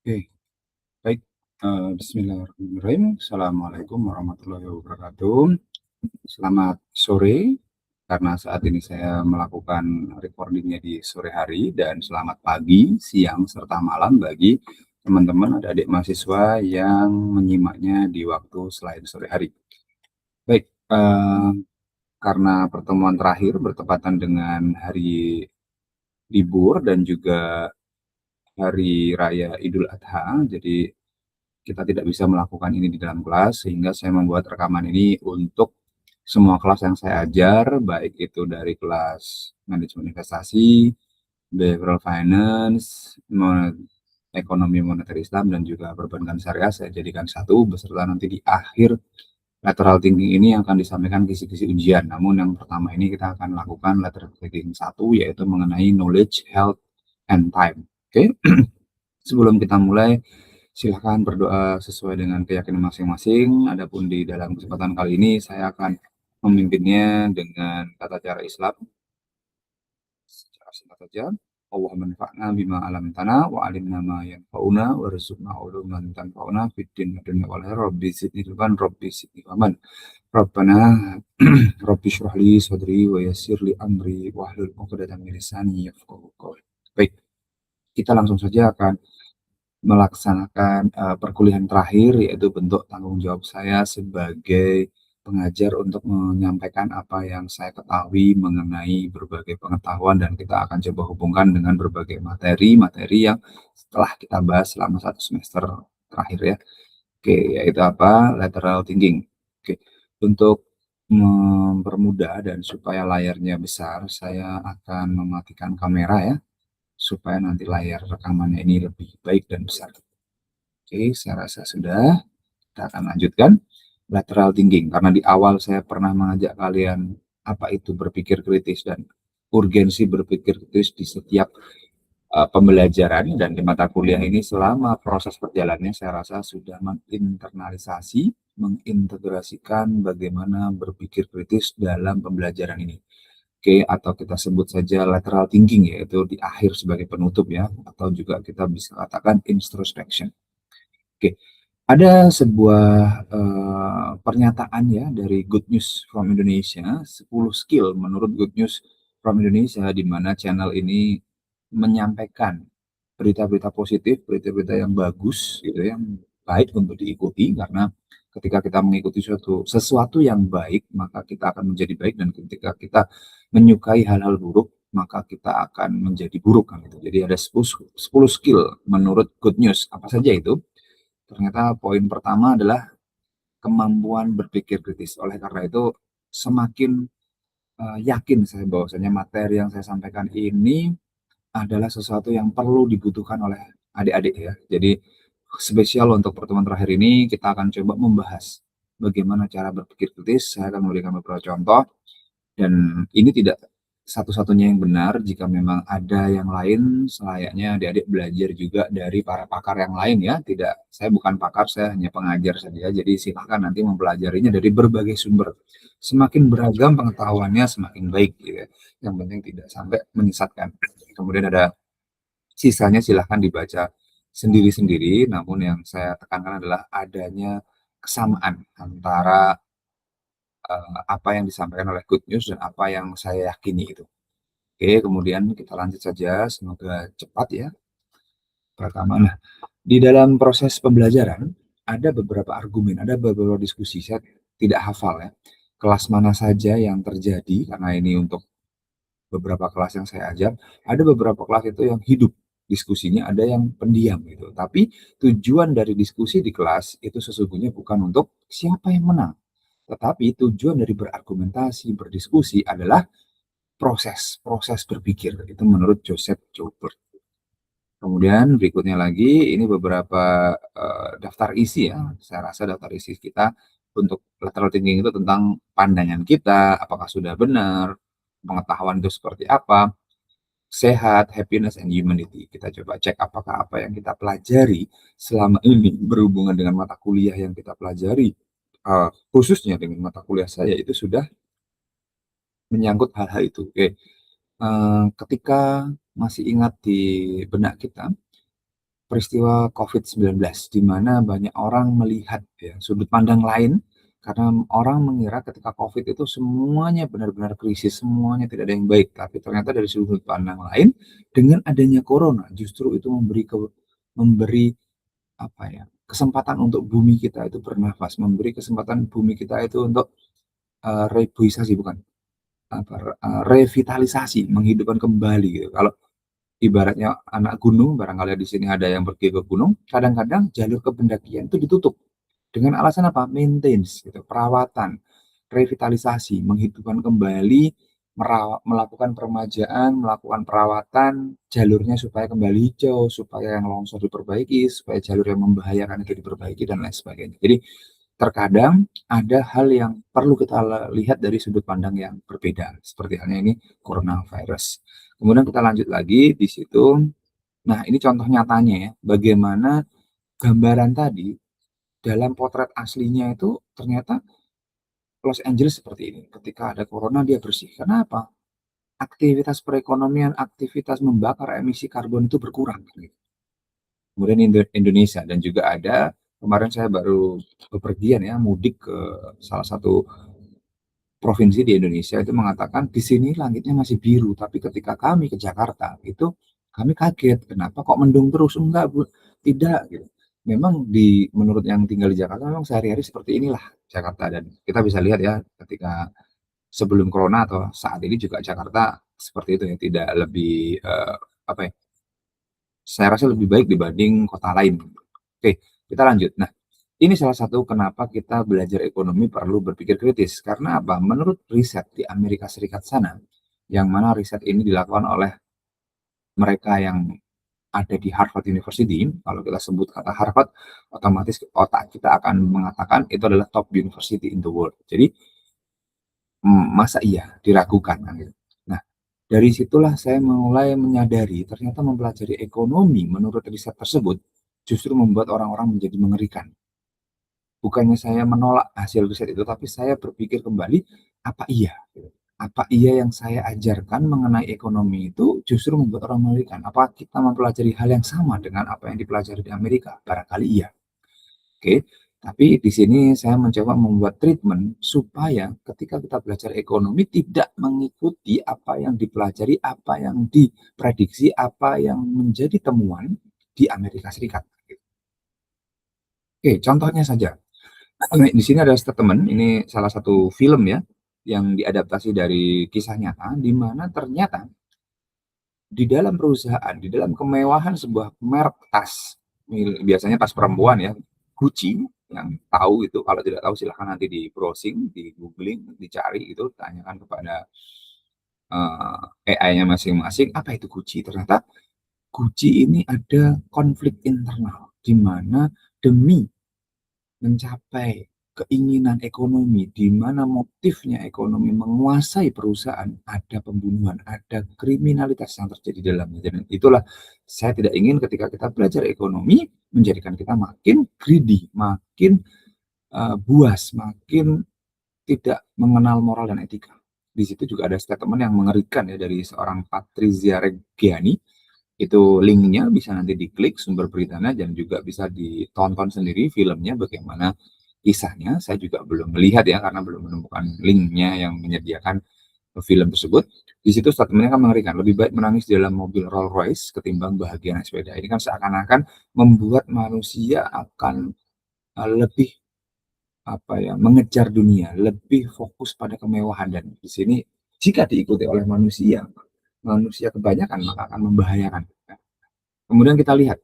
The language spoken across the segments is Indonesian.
Oke, baik, bismillahirrahmanirrahim. Assalamualaikum warahmatullahi wabarakatuh. Selamat sore, karena saat ini saya melakukan recording-nya di sore hari, dan selamat pagi, siang, serta malam bagi teman-teman adik-adik mahasiswa yang menyimaknya di waktu selain sore hari. Baik, karena pertemuan terakhir bertepatan dengan hari libur dan juga hari raya Idul Adha, jadi kita tidak bisa melakukan ini di dalam kelas, sehingga saya membuat rekaman ini untuk semua kelas yang saya ajar, baik itu dari kelas manajemen investasi, behavioral finance, ekonomi moneter Islam, dan juga perbankan syariah. Saya jadikan satu, beserta nanti di akhir lateral thinking ini yang akan disampaikan kisi-kisi ujian. Namun yang pertama ini kita akan lakukan lateral thinking satu, yaitu mengenai knowledge, health, and time. Oke, sebelum kita mulai, silahkan berdoa sesuai dengan keyakinan masing-masing. Adapun di dalam kesempatan kali ini saya akan memimpinnya dengan tata cara Islam secara singkat saja. Allahumma anfa'na bima 'allamtana wa 'allimna ma yanfa'una warzuqna uluman tanfa'una fid din wa dunya wal akhirah. Rabbi zidni ilman, Rabbi zidni fahaman. Rabbana Rabbi shrah li sadri wa yassir li amri wahlul 'uqdatam min lisani yafqahu qawli. Baik, kita langsung saja akan melaksanakan perkuliahan terakhir, yaitu bentuk tanggung jawab saya sebagai pengajar untuk menyampaikan apa yang saya ketahui mengenai berbagai pengetahuan, dan kita akan coba hubungkan dengan berbagai materi-materi yang setelah kita bahas selama satu semester terakhir ya. Oke, yaitu apa? Lateral thinking. Oke, untuk mempermudah dan supaya layarnya besar, saya akan mematikan kamera ya, supaya nanti layar rekamannya ini lebih baik dan besar. Oke, saya rasa sudah. Kita akan lanjutkan lateral thinking, karena di awal saya pernah mengajak kalian apa itu berpikir kritis dan urgensi berpikir kritis di setiap pembelajaran, dan di mata kuliah ini selama proses perjalanannya saya rasa sudah mengintegrasikan bagaimana berpikir kritis dalam pembelajaran ini. Oke, atau kita sebut saja lateral thinking, yaitu di akhir sebagai penutup ya, atau juga kita bisa katakan introspection. Oke, ada sebuah pernyataan ya dari Good News from Indonesia, 10 skill menurut Good News from Indonesia, di mana channel ini menyampaikan berita-berita positif, berita-berita yang bagus gitu ya, yang baik untuk diikuti, karena ketika kita mengikuti sesuatu yang baik, maka kita akan menjadi baik, dan ketika kita menyukai hal-hal buruk, maka kita akan menjadi buruk kan gitu. Jadi ada 10 skill menurut Good News. Apa saja itu? Ternyata poin pertama adalah kemampuan berpikir kritis. Oleh karena itu, semakin yakin saya bahwasanya materi yang saya sampaikan ini adalah sesuatu yang perlu dibutuhkan oleh adik-adik ya. Jadi spesial untuk pertemuan terakhir ini kita akan coba membahas bagaimana cara berpikir kritis. Saya akan memberikan beberapa contoh, dan ini tidak satu-satunya yang benar. Jika memang ada yang lain, selayaknya adik-adik belajar juga dari para pakar yang lain ya. Tidak, saya bukan pakar, saya hanya pengajar saja. Jadi silahkan nanti mempelajarinya dari berbagai sumber. Semakin beragam pengetahuannya, semakin baik gitu ya. Yang penting tidak sampai menyesatkan. Kemudian ada sisanya silahkan dibaca sendiri-sendiri, namun yang saya tekankan adalah adanya kesamaan antara apa yang disampaikan oleh Good News dan apa yang saya yakini itu. Oke, kemudian kita lanjut saja, semoga cepat ya. Pertama, nah, di dalam proses pembelajaran ada beberapa argumen, ada beberapa diskusi. Saya tidak hafal ya kelas mana saja yang terjadi, karena ini untuk beberapa kelas yang saya ajar. Ada beberapa kelas itu yang hidup diskusinya, ada yang pendiam gitu. Tapi tujuan dari diskusi di kelas itu sesungguhnya bukan untuk siapa yang menang, tetapi tujuan dari berargumentasi, berdiskusi adalah proses berpikir. Itu menurut Joseph Joubert. Kemudian berikutnya lagi, ini beberapa daftar isi ya. Saya rasa daftar isi kita untuk lateral thinking itu tentang pandangan kita, apakah sudah benar, pengetahuan itu seperti apa, sehat, happiness, and humanity. Kita coba cek apakah apa yang kita pelajari selama ini berhubungan dengan mata kuliah yang kita pelajari, khususnya dengan mata kuliah saya itu sudah menyangkut hal-hal itu. Oke, ketika masih ingat di benak kita, peristiwa COVID-19, di mana banyak orang melihat ya sudut pandang lain, karena orang mengira ketika COVID itu semuanya benar-benar krisis, semuanya tidak ada yang baik. Tapi ternyata dari sudut pandang lain, dengan adanya corona justru itu memberi apa ya, kesempatan untuk bumi kita itu bernafas, memberi kesempatan bumi kita itu untuk, reboisasi bukan, revitalisasi, menghidupkan kembali gitu. Kalau ibaratnya anak gunung, barangkali di sini ada yang pergi ke gunung, kadang-kadang jalur ke pendakian itu ditutup. Dengan alasan apa? Maintenance gitu, perawatan, revitalisasi, menghidupkan kembali, melakukan peremajaan, melakukan perawatan jalurnya supaya kembali hijau, supaya yang longsor diperbaiki, supaya jalur yang membahayakan itu diperbaiki dan lain sebagainya. Jadi terkadang ada hal yang perlu kita lihat dari sudut pandang yang berbeda, seperti halnya ini coronavirus. Kemudian kita lanjut lagi di situ. Nah, ini contoh nyatanya ya, bagaimana gambaran tadi dalam potret aslinya itu ternyata Los Angeles seperti ini. Ketika ada corona dia bersih. Kenapa? Aktivitas perekonomian, aktivitas membakar emisi karbon itu berkurang. Gitu. Kemudian Indonesia dan juga ada kemarin saya baru bepergian ya mudik ke salah satu provinsi di Indonesia itu mengatakan di sini langitnya masih biru, tapi ketika kami ke Jakarta itu kami kaget, kenapa kok mendung terus? Enggak, Bu, tidak gitu. Memang menurut yang tinggal di Jakarta memang sehari-hari seperti inilah Jakarta dan kita bisa lihat ya ketika sebelum corona atau saat ini juga Jakarta seperti itu ya, tidak lebih apa ya? Saya rasa lebih baik dibanding kota lain. Oke, kita lanjut. Nah, ini salah satu kenapa kita belajar ekonomi perlu berpikir kritis. Karena apa? Menurut riset di Amerika Serikat sana, yang mana riset ini dilakukan oleh mereka yang ada di Harvard University, kalau kita sebut kata Harvard, otomatis otak kita akan mengatakan itu adalah top university in the world. Jadi, masa iya diragukan kan gitu. Nah, dari situlah saya mulai menyadari ternyata mempelajari ekonomi menurut riset tersebut justru membuat orang-orang menjadi mengerikan. Bukannya saya menolak hasil riset itu, tapi saya berpikir kembali, apa iya gitu, apa iya yang saya ajarkan mengenai ekonomi itu justru membuat orang mengerikan? Apa kita mempelajari hal yang sama dengan apa yang dipelajari di Amerika? Barangkali iya. Oke, tapi di sini saya mencoba membuat treatment supaya ketika kita belajar ekonomi tidak mengikuti apa yang dipelajari, apa yang diprediksi, apa yang menjadi temuan di Amerika Serikat. Oke, contohnya saja. Di sini ada statement, ini salah satu film ya, yang diadaptasi dari kisah nyata, di mana ternyata di dalam perusahaan, di dalam kemewahan sebuah merek tas, biasanya tas perempuan ya, Gucci, yang tahu itu, kalau tidak tahu silahkan nanti di browsing, di googling, dicari itu, tanyakan kepada AI-nya masing-masing, apa itu Gucci? Ternyata Gucci ini ada konflik internal, di mana demi mencapai keinginan ekonomi, di mana motifnya ekonomi menguasai perusahaan, ada pembunuhan, ada kriminalitas yang terjadi di dalamnya. Dan itulah saya tidak ingin ketika kita belajar ekonomi menjadikan kita makin greedy, makin buas, makin tidak mengenal moral dan etika. Di situ juga ada statement yang mengerikan ya dari seorang Patrizia Reggiani. Itu linknya bisa nanti diklik sumber beritanya dan juga bisa ditonton sendiri filmnya bagaimana kisahnya. Saya juga belum melihat ya karena belum menemukan linknya yang menyediakan film tersebut. Di situ statementnya kan mengerikan. Lebih baik menangis di dalam mobil Rolls Royce ketimbang bahagia naik sepeda. Ini kan seakan-akan membuat manusia akan lebih apa ya, mengejar dunia, lebih fokus pada kemewahan dan di sini jika diikuti oleh manusia, manusia kebanyakan maka akan membahayakan. Kemudian kita lihat,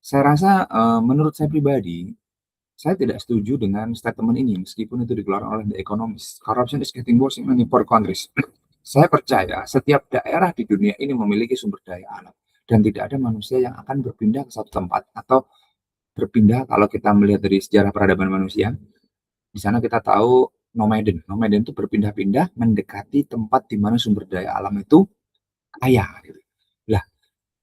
saya rasa menurut saya pribadi, saya tidak setuju dengan statement ini meskipun itu dikeluarkan oleh The Economist. Corruption is getting worse in many poor countries. Saya percaya setiap daerah di dunia ini memiliki sumber daya alam dan tidak ada manusia yang akan berpindah ke satu tempat atau berpindah kalau kita melihat dari sejarah peradaban manusia. Di sana kita tahu nomaden. Nomaden itu berpindah-pindah mendekati tempat di mana sumber daya alam itu kaya. Gitu. Lah,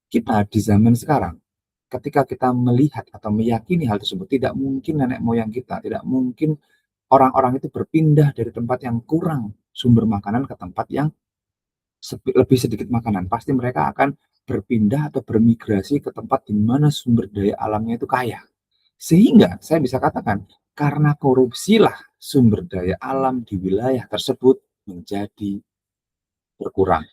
kita di zaman sekarang, ketika kita melihat atau meyakini hal tersebut, tidak mungkin nenek moyang kita, tidak mungkin orang-orang itu berpindah dari tempat yang kurang sumber makanan ke tempat yang lebih sedikit makanan. Pasti mereka akan berpindah atau bermigrasi ke tempat di mana sumber daya alamnya itu kaya. Sehingga saya bisa katakan, karena korupsilah sumber daya alam di wilayah tersebut menjadi berkurang.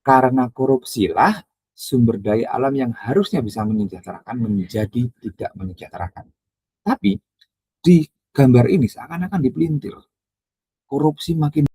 Karena korupsilah sumber daya alam yang harusnya bisa menyejahterakan menjadi tidak menyejahterakan. Tapi di gambar ini seakan-akan dipelintir, korupsi makin